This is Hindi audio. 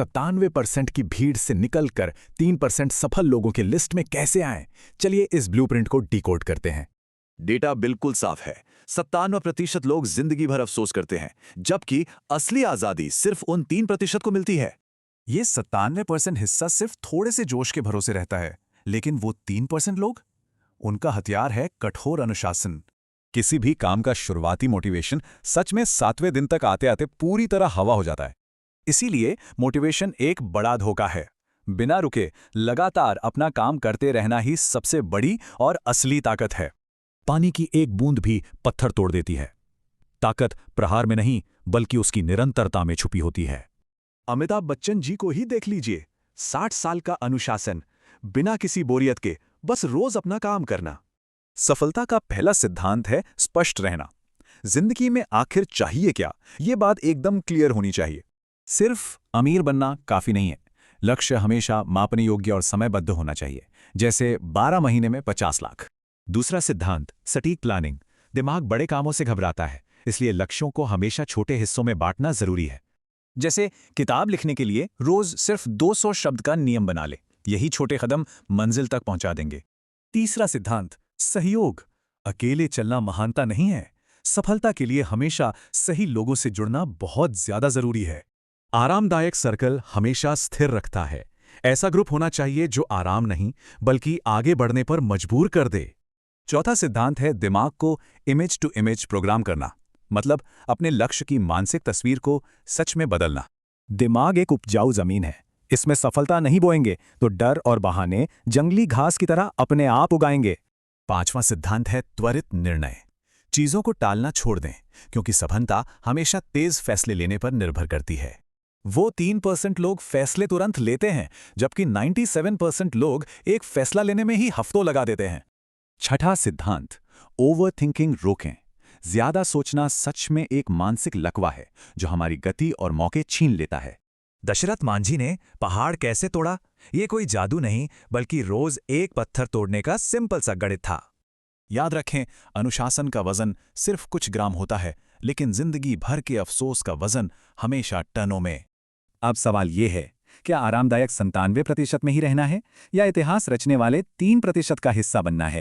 97% की भीड़ से निकलकर 3% सफल लोगों की लिस्ट में कैसे आएं? चलिए इस ब्लूप्रिंट को डिकोड करते हैं। डेटा बिल्कुल साफ है। 97% लोग जिंदगी भर अफसोस करते हैं, जबकि असली आजादी सिर्फ उन 3% को मिलती है। ये 97% हिस्सा सिर्फ थोड़े से जोश के भरोसे रहता है, लेकिन वो 3% लोग, उनका हथियार है कठोर अनुशासन। किसी भी काम का शुरुआती मोटिवेशन सच में 7वें दिन तक आते आते पूरी तरह हवा हो जाता है। इसीलिए मोटिवेशन एक बड़ा धोखा है। बिना रुके लगातार अपना काम करते रहना ही सबसे बड़ी और असली ताकत है। पानी की एक बूंद भी पत्थर तोड़ देती है। ताकत प्रहार में नहीं, बल्कि उसकी निरंतरता में छुपी होती है। अमिताभ बच्चन जी को ही देख लीजिए, 60 साल का अनुशासन, बिना किसी बोरियत के बस रोज अपना काम करना। सफलता का पहला सिद्धांत है स्पष्ट रहना। जिंदगी में आखिर चाहिए क्या, ये बात एकदम क्लियर होनी चाहिए। सिर्फ अमीर बनना काफी नहीं है। लक्ष्य हमेशा मापने योग्य और समयबद्ध होना चाहिए, जैसे 12 महीने में 50 लाख। दूसरा सिद्धांत सटीक प्लानिंग। दिमाग बड़े कामों से घबराता है, इसलिए लक्ष्यों को हमेशा छोटे हिस्सों में बांटना जरूरी है। जैसे किताब लिखने के लिए रोज सिर्फ 200 शब्द का नियम बना ले। यही छोटे कदम मंजिल तक पहुंचा देंगे। तीसरा सिद्धांत सहयोग। अकेले चलना महानता नहीं है। सफलता के लिए हमेशा सही लोगों से जुड़ना बहुत ज्यादा जरूरी है। आरामदायक सर्कल हमेशा स्थिर रखता है। ऐसा ग्रुप होना चाहिए जो आराम नहीं, बल्कि आगे बढ़ने पर मजबूर कर दे। चौथा सिद्धांत है दिमाग को इमेज टू इमेज प्रोग्राम करना, मतलब अपने लक्ष्य की मानसिक तस्वीर को सच में बदलना। दिमाग एक उपजाऊ जमीन है। इसमें सफलता नहीं बोएंगे तो डर और बहाने जंगली घास की तरह अपने आप उगाएंगे। पांचवां सिद्धांत है त्वरित निर्णय। चीजों को टालना छोड़ दें, क्योंकि सफलता हमेशा तेज फैसले लेने पर निर्भर करती है। वो 3% लोग फैसले तुरंत लेते हैं, जबकि 97% लोग एक फैसला लेने में ही हफ्तों लगा देते हैं। छठा सिद्धांत ओवर थिंकिंग रोकें। ज्यादा सोचना सच में एक मानसिक लकवा है जो हमारी गति और मौके छीन लेता है। दशरथ मांझी ने पहाड़ कैसे तोड़ा? ये कोई जादू नहीं, बल्कि रोज एक पत्थर तोड़ने का सिंपल सा गणित था। याद रखें, अनुशासन का वजन सिर्फ कुछ ग्राम होता है, लेकिन जिंदगी भर के अफसोस का वजन हमेशा टनों में। अब सवाल ये है, क्या आरामदायक 97% में ही रहना है, या इतिहास रचने वाले 3% का हिस्सा बनना है?